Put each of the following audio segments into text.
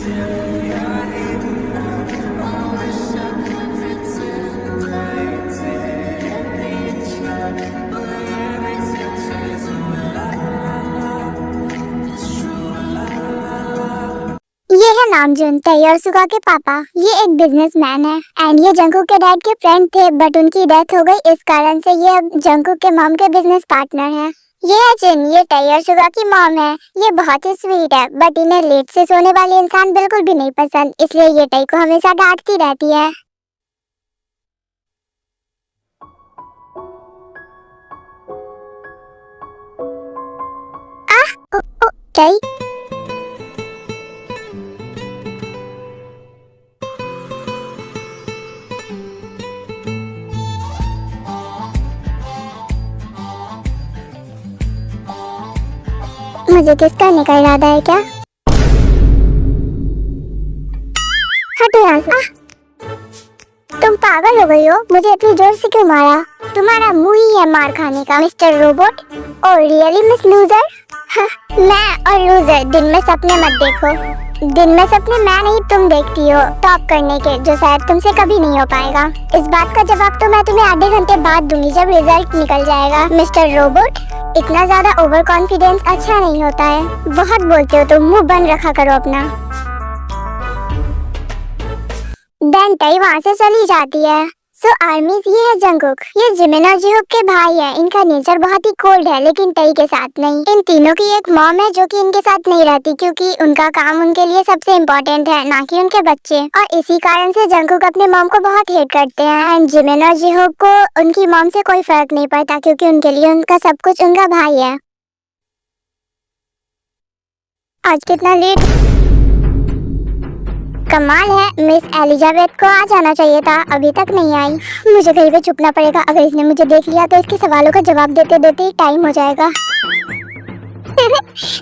ये है नामजून, तई और सुगा के पापा। ये एक बिजनेसमैन है एंड ये जंगकुक के डैड के फ्रेंड थे, बट उनकी डेथ हो गई, इस कारण से ये अब जंगकुक के मॉम के बिजनेस पार्टनर है। ये है जिन, ये तई और सुगा की मॉम है। ये बहुत ही स्वीट है, बट इन्हें लेट से सोने वाले इंसान बिल्कुल भी नहीं पसंद, इसलिए ये तई को हमेशा डांटती रहती है। आह, ओ, तई। मुझे किस करने का इरादा है क्या? हटो यहाँ से। तुम पागल हो गई हो? मुझे इतनी जोर से क्यों मारा? तुम्हारा मुंह ही है मार खाने का, mister robot. Oh really miss loser? मैं और लूजर दिन में सपने मत देखो। दिन में सपने मैं नहीं तुम देखती हो टॉप करने के, जो शायद तुमसे कभी नहीं हो पाएगा। इस बात का जवाब तो मैं तुम्हें आधे घंटे बाद दूंगी, जब रिजल्ट निकल जाएगा। मिस्टर रोबोट, इतना ज्यादा ओवर कॉन्फिडेंस अच्छा नहीं होता है। बहुत बोलते हो तुम, मुंह बंद रखा करो अपना। देन तई वहाँ से चली जाती है। सो आर्मीज, ये है जंगकुक, ये जिमिन और जिहोक के भाई है। इनका नेचर बहुत ही कोल्ड है, लेकिन तई के साथ नहीं। इन तीनों की एक मॉम है जो कि इनके साथ नहीं रहती, क्योंकि उनका काम उनके लिए सबसे इम्पोर्टेंट है, ना कि उनके बच्चे। और इसी कारण से जंगकुक अपने मॉम को बहुत हेट करते हैं एंड जिमिन और जिहोक को उनकी मॉम से कोई फर्क नहीं पड़ता, क्योंकि उनके लिए उनका सब कुछ उनका भाई है। आज कितना लेट। कमाल है, मिस एलिजाबेथ को आ जाना चाहिए था, अभी तक नहीं आई। मुझे कहीं पे छुपना पड़ेगा, अगर इसने मुझे देख लिया तो इसके सवालों का जवाब देते देते ही टाइम हो जाएगा।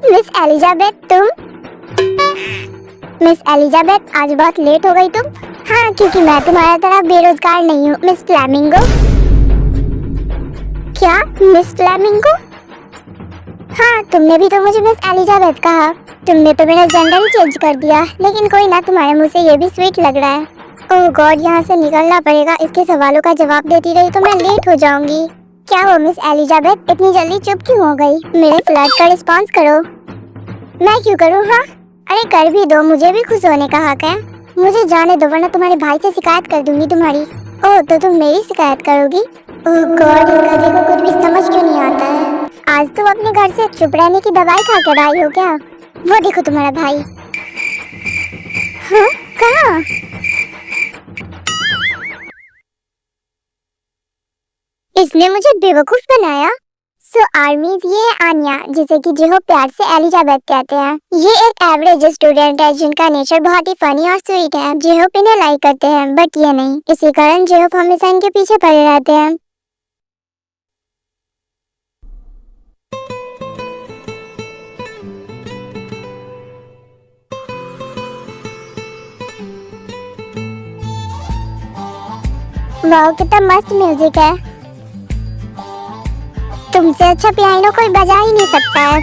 मिस एलिजाबेथ तुम? मिस एलिजाबेथ, आज बहुत लेट हो गई तुम। हाँ, क्योंकि मैं तुम्हारा तरह बेरोजगार नहीं हूँ, मिस फ्लेमिंगो। क्या मिस फ्लेमिंगो? हाँ, तुमने भी तो मुझे मिस एलिजाबेथ कहा। तुमने तो मेरा जेंडर ही चेंज कर दिया, लेकिन कोई ना, तुम्हारे मुंह से ये भी स्वीट लग रहा है। ओह गॉड, यहाँ से निकलना पड़ेगा। इसके सवालों का जवाब देती रही तो मैं लेट हो जाऊंगी। क्या हो मिस एलिजाबेथ, इतनी जल्दी चुप क्यों हो गई? मेरे फ्लर्ट का रिस्पॉन्स करो। मैं क्यों करूँ? हाँ अरे कर भी दो, मुझे भी खुश होने का हक है। मुझे जाने दो, वरना तुम्हारे भाई से शिकायत कर दूंगी तुम्हारी। ओह तो तुम मेरी शिकायत करोगी? ओह गॉड, इसका देखो कुछ भी समझ क्यों नहीं आता है। आज तुम अपने घर से चुप रहने की दवाई खा कर आई हो क्या? वो देखो तुम्हारा भाई। हाँ कहाँ? इसने मुझे बेवकूफ बनाया। सो आर्मीज, ये है आन्या, जिसे कि जिहो प्यार से एलिजाबेथ कहते हैं। ये एक एवरेज स्टूडेंट है जिनका नेचर बहुत ही फनी और स्वीट है। जिहोप इन्हें लाइक करते हैं, बट ये नहीं। इसी कारण जिहोप हमेशा इनके पीछे पड़े रहते हैं। वाह कितना मस्त म्यूजिक है। तुमसे अच्छा पियानो कोई बजा ही नहीं सकता है।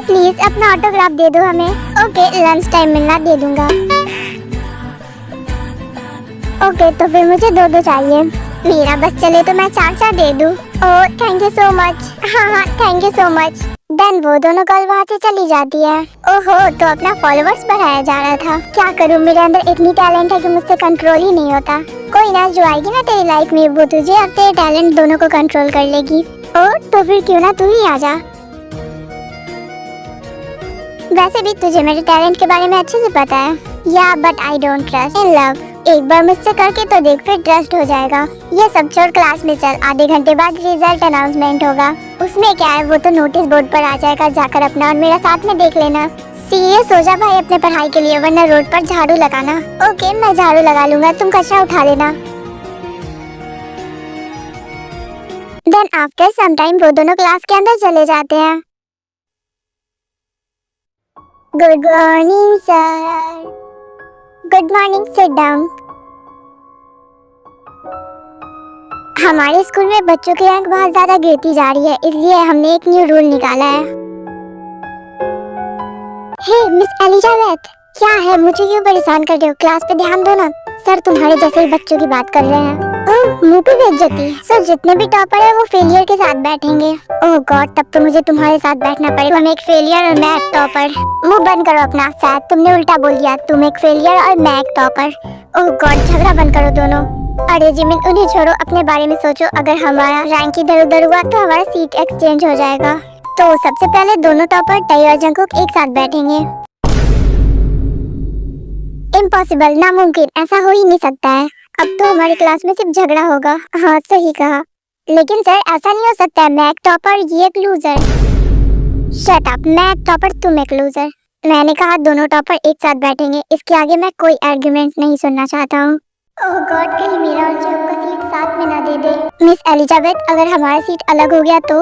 प्लीज अपना ऑटोग्राफ दे दो हमें। ओके, लंच टाइम मिलना दे दूंगा। ओके तो फिर मुझे दो दो चाहिए। मेरा बस चले तो मैं चार चार दे दूं। Oh thank you so much. हाँ thank you so much. Then वो दोनों कल वहाँ से चली जाती है। ओहो, तो अपना फॉलोअर्स बढ़ाया जा रहा था। क्या करूँ, मेरे अंदर इतनी टैलेंट है कि मुझसे कंट्रोल ही नहीं होता। कोई ना, जो आएगी ना तेरी लाइफ में, वो तुझे और तेरे टैलेंट दोनों को कंट्रोल कर लेगी। ओह तो फिर क्यों ना तू ही आ जा। वैसे भी तुझे मेरे टैलेंट के बारे में अच्छे से पता है। या but I don't trust in love. एक बार मुझसे करके तो देख, फिर ट्रस्ट हो जाएगा। ये सब छोड़ क्लास में चल, आधे घंटे बाद रिजल्ट अनाउंसमेंट होगा। उसमें क्या है, वो तो नोटिस बोर्ड पर आ जाएगा, जाकर अपना और मेरा साथ में देख लेना। सीरियस हो जा भाई अपने पढ़ाई के लिए, वरना रोड पर झाड़ू लगाना। ओके मैं झाड़ू लगा लूंगा, तुम कचरा उठा लेना। देन आफ्टर सम टाइम वो दोनों क्लास के अंदर चले जाते हैं। Good morning sir. Good morning, sit down. हमारे स्कूल में बच्चों की रैंक बहुत ज्यादा गिरती जा रही है, इसलिए हमने एक न्यू रूल निकाला है। हे मिस एलिजाबेथ, क्या है, मुझे क्यों परेशान कर रहे हो? क्लास पे ध्यान दो ना। सर तुम्हारे जैसे ही बच्चों की बात कर रहे हैं। ओह, मुंह पे बेइज्जती। सर जितने भी टॉपर है वो फेलियर के साथ बैठेंगे। ओह गॉड, तब तो मुझे तुम्हारे साथ बैठना पड़ेगा। तुम एक फेलियर और मैं एक टॉपर। मुंह बंद करो अपना। शायद तुमने उल्टा बोल दिया, तुम एक फेलियर और मैं एक टॉपर। ओह गॉड, झगड़ा बंद करो दोनों। अरे जिमिन, उन्हें छोड़ो, अपने बारे में सोचो। अगर हमारा रैंक इधर उधर हुआ तो हमारा सीट एक्सचेंज हो जाएगा। तो सबसे पहले दोनों टॉपर टई और जंगकुक एक साथ बैठेंगे। इम्पॉसिबल, नामुमकिन, ऐसा हो ही नहीं सकता है। अब तो हमारी क्लास में सिर्फ झगड़ा होगा। हाँ सही कहा। लेकिन सर ऐसा नहीं हो सकता है, मैं एक टॉपर ये एक लूजर। शट अप, मैं एक टॉपर तुम एक लूजर। मैंने कहा दोनों टॉपर एक साथ बैठेंगे, इसके आगे मैं कोई आर्गुमेंट नहीं सुनना चाहता हूँ। ओह गॉड, कहीं मेरा और जेब का सीट साथ में ना दे दे। मिस एलिजाबेथ, अगर हमारा सीट अलग हो गया तो?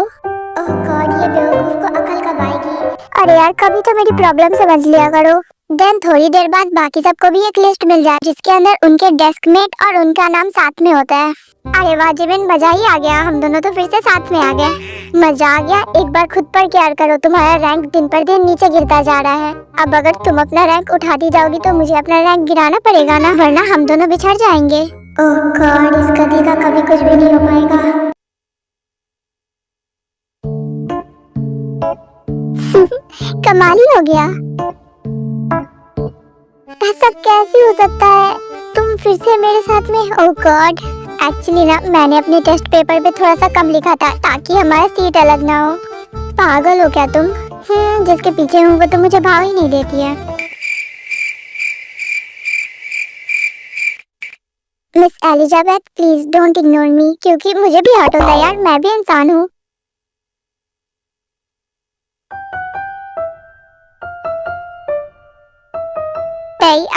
ओह गॉड, ये बेवकूफ को अकल कब आएगी? अरे यार, कभी तो मेरी प्रॉब्लम समझ लिया करो। देन थोड़ी देर बाद बाकी सबको भी एक लिस्ट मिल जाए जिसके अंदर उनके डेस्कमेट और उनका नाम साथ में होता है। अरे वाह जिमिन, मजा ही आ गया। हम दोनों तो फिर से साथ में आ गए। मजा आ गया। एक बार खुद पर केयर करो, तुम्हारा रैंक दिन पर दिन नीचे गिरता जा रहा है। अब अगर तुम अपना रैंक उठाती जाओगी तो मुझे अपना रैंक गिराना पड़ेगा ना, वरना हम दोनों बिछड़ जाएंगे। ओह गॉड, इस गधी का कभी कुछ भी नहीं हो पाएगा। कमाल ही हो गया। ऐसा कैसे हो सकता है? तुम फिर से मेरे साथ में? ओह गॉड, एक्चुअली ना मैंने अपने टेस्ट पेपर पे थोड़ा सा कम लिखा था ताकि हमारा सीट अलग ना हो। पागल हो क्या तुम? जिसके पीछे हूँ वो तो मुझे भाव ही नहीं देती है। Miss Elizabeth please don't ignore me, क्योंकि मुझे भी हर्ट होता है यार, मैं भी इंसान हूँ।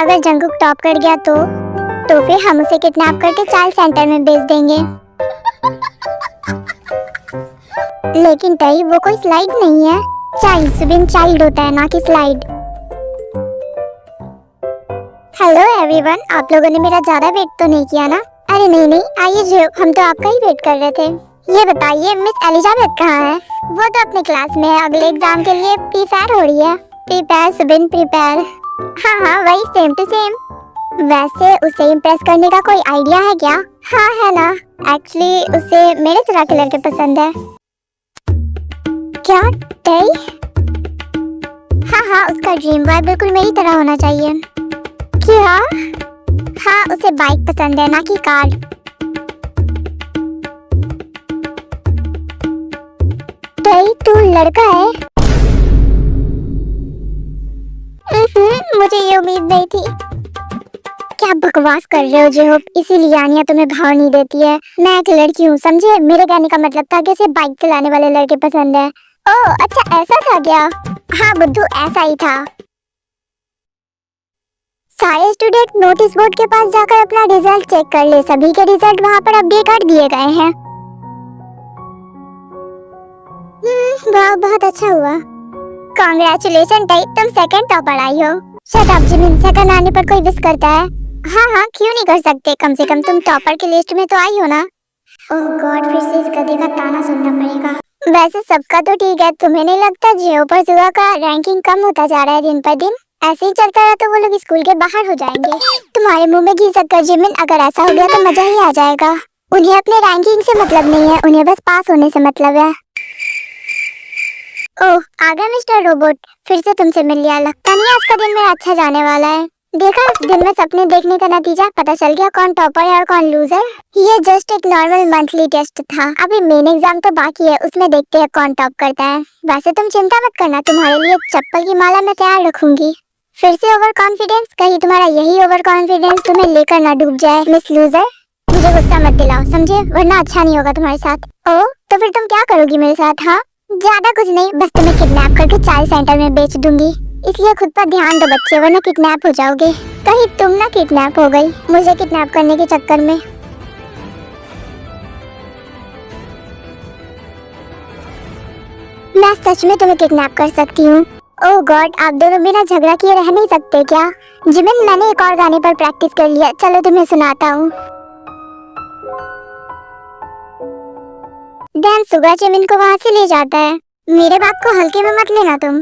अगर जंगकुक टॉप कर गया तो फिर हम उसे किडनैप करके चाइल्ड सेंटर में भेज देंगे। लेकिन तई, वो कोई स्लाइड नहीं है। चाइल्ड सुबिन चाइल्ड होता है, ना कि स्लाइड। हेलो एवरीवन, आप लोगों ने मेरा ज्यादा वेट तो नहीं किया ना? अरे नहीं नहीं, आइए जो, हम तो आपका ही वेट कर रहे थे। ये बताइए मिस एलिजाबेथ कहाँ है? वो तो अपने क्लास में है, अगले एग्जाम के लिए प्रिपेयर हो रही है। Prepare Subin prepare. हाँ वही, सेम टू सेम। वैसे उसे इम्प्रेस करने का कोई आइडिया है क्या? हाँ है ना, एक्चुअली उसे मेरे तरह के लड़के पसंद है। क्या टई? हाँ उसका ड्रीम बॉय बिल्कुल मेरी तरह होना चाहिए। क्या? हाँ, उसे बाइक पसंद है, ना कि कार। टई, तू लड़का है? मुझे ये उम्मीद नहीं थी। क्या बकवास कर रहे हो जेहोप, इसीलिए आनिया तुम्हें भाव नहीं देती है। मैं एक लड़की हूँ, समझे? मेरे कहने का मतलब था कि उसे बाइक चलाने वाले लड़के पसंद है। ओह अच्छा, ऐसा था क्या? हाँ बुद्धू, ऐसा ही था। सारे स्टूडेंट नोटिस बोर्ड के पास जाकर अपना रिजल्ट चेक कर ले, सभी के रिजल्ट वहाँ पर अपडेट कर दिए गए हैं। वाह, बहुत अच्छा हुआ। कांग्रेचुलेशन टई, तुम सेकंड टॉपर आई हो। शट अप जिमिन, सेकंड आने पर कोई विश करता है? हाँ क्यों नहीं कर सकते, कम से कम तुम टॉपर की लिस्ट में तो आई हो ना। ओह गॉड, फिर से इस गधे का ताना सुनना पड़ेगा। वैसे सबका तो ठीक है, तुम्हें नहीं लगता जियो पर जुआ का रैंकिंग कम होता जा रहा है दिन पर दिन? ऐसे ही चलता रहा तो वो लोग स्कूल के बाहर हो जाएंगे। तुम्हारे मुंह में घी शक्कर जिमिन, अगर ऐसा हो गया तो मजा ही आ जाएगा। उन्हें अपने रैंकिंग से मतलब नहीं है, उन्हें बस पास होने से मतलब है। ओह आ गया मिस्टर रोबोट, फिर से तुमसे मिल लिया। लगता नहीं आज का दिन मेरा अच्छा जाने वाला है। देखा, दिन में सपने देखने का नतीजा पता चल गया कौन टॉपर है और कौन लूजर। ये जस्ट एक नॉर्मल मंथली टेस्ट था, अभी मेन एग्जाम तो बाकी है, उसमें देखते हैं कौन टॉप करता है। वैसे तुम चिंता मत करना, तुम्हारे लिए चप्पल की माला मैं तैयार रखूंगी। फिर से ओवर कॉन्फिडेंस, कहीं तुम्हारा यही ओवर कॉन्फिडेंस तुम्हें लेकर ना डूब जाए। मिस लूजर, मुझे गुस्सा मत दिलाओ समझे, वरना अच्छा नहीं होगा तुम्हारे साथ। ओह तो फिर तुम क्या करोगी मेरे साथ? हाँ ज्यादा कुछ नहीं, बस तुम्हें किडनैप करके चाइल्ड सेंटर में बेच दूंगी। इसलिए खुद पर ध्यान दो बच्चे, वरना किडनैप हो जाओगे। कहीं तुम ना किडनैप हो गई मुझे किडनैप करने के चक्कर में। मैं सच में तुम्हें किडनैप कर सकती हूँ। ओह गॉड, आप दोनों बिना झगड़ा किए रह नहीं सकते क्या? जिमिन, मैंने एक और गाने पर प्रैक्टिस कर लिया, चलो तुम्हें सुनाता हूँ। डैम सुगा जिमिन को वहाँ से ले जाता है। मेरे बात को हल्के में मत लेना तुम।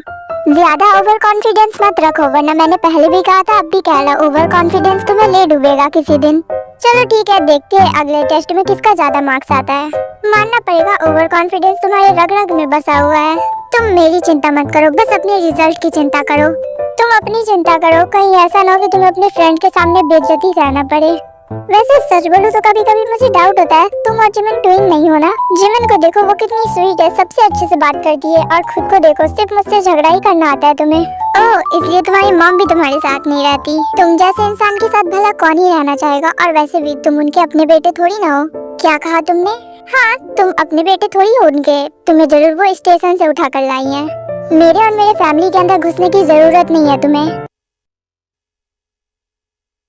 ज्यादा ओवर कॉन्फिडेंस मत रखो, वरना मैंने पहले भी कहा था, अब भी कह रहा, ओवर कॉन्फिडेंस तुम्हें ले डूबेगा किसी दिन। चलो ठीक है, देखते हैं अगले टेस्ट में किसका ज्यादा मार्क्स आता है। मानना पड़ेगा, ओवर कॉन्फिडेंस तुम्हारे रग रग में बसा हुआ है। तुम मेरी चिंता मत करो, बस अपने रिजल्ट की चिंता करो। तुम अपनी चिंता करो, कहीं ऐसा ना हो कि तुम्हें अपने फ्रेंड के सामने बेइज्जती सहना पड़े। वैसे सच बोलूं तो कभी कभी मुझे डाउट होता है, तुम और जिमिन ट्विन नहीं हो ना? जिमिन को देखो, वो कितनी स्वीट है, सबसे अच्छे से बात करती है, और खुद को देखो, सिर्फ मुझसे झगड़ा ही करना आता है तुम्हें। ओह, इसलिए तुम्हारी मॉम भी तुम्हारे साथ नहीं रहती। तुम जैसे इंसान के साथ भला कौन ही रहना चाहेगा, और वैसे भी तुम उनके अपने बेटे थोड़ी ना हो। क्या कहा तुमने? हाँ, तुम अपने बेटे थोड़ी हो उनके, तुम्हें जरूर वो स्टेशन से उठा कर लाई है। मेरे और मेरे फैमिली के अंदर घुसने की जरूरत नहीं है तुम्हें।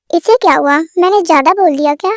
इसे क्या हुआ, मैंने ज्यादा बोल दिया क्या?